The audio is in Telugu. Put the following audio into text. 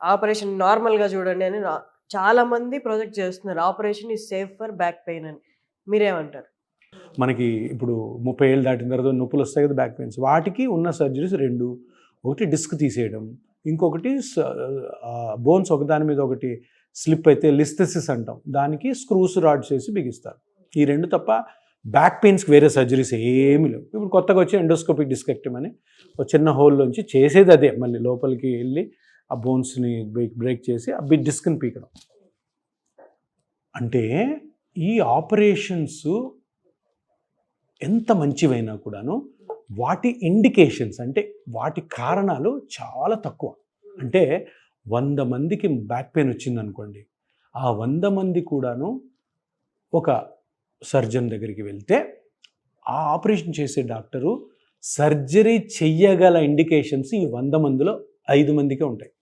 ఆపరేషన్ నార్మల్‌గా చూడండి అని చాలామంది ప్రొజెక్ట్ చేస్తున్నారు. Operation is safe for back pain అని. మీరేమంటారు? మనకి ఇప్పుడు 30 ఏళ్ళు దాటిన తర్వాత నొప్పులు వస్తాయి కదా, బ్యాక్ పెయిన్స్. వాటికి ఉన్న సర్జరీస్ 2. ఒకటి డిస్క్ తీసేయడం, ఇంకొకటి బోన్స్ ఒకదాని మీద ఒకటి స్లిప్ అయితే లిస్థెసిస్ అంటాం, దానికి స్క్రూస్ రాడ్స్ వేసి బిగిస్తారు. ఈ 2 తప్ప బ్యాక్ పెయిన్స్కి వేరే సర్జరీస్ ఏమీ లేవు. ఇప్పుడు కొత్తగా వచ్చి ఎండోస్కోపిక్ డిస్కెక్టమీ అని ఒక చిన్న హోల్లోంచి చేసేది అదే, మళ్ళీ లోపలికి వెళ్ళి ఆ బోన్స్ని బ్రేక్ చేసి ఆ డిస్క్ని పీకడం. అంటే ఈ ఆపరేషన్స్ ఎంత మంచివైనా కూడాను వాటి ఇండికేషన్స్, అంటే వాటి కారణాలు చాలా తక్కువ. అంటే 100 మందికి బ్యాక్ పెయిన్ వచ్చిందనుకోండి, ఆ 100 మంది కూడాను ఒక సర్జన్ దగ్గరికి వెళ్తే ఆ ఆపరేషన్ చేసే డాక్టరు సర్జరీ చెయ్యగల ఇండికేషన్స్ ఈ 100 మందిలో 5 మందికే ఉంటాయి.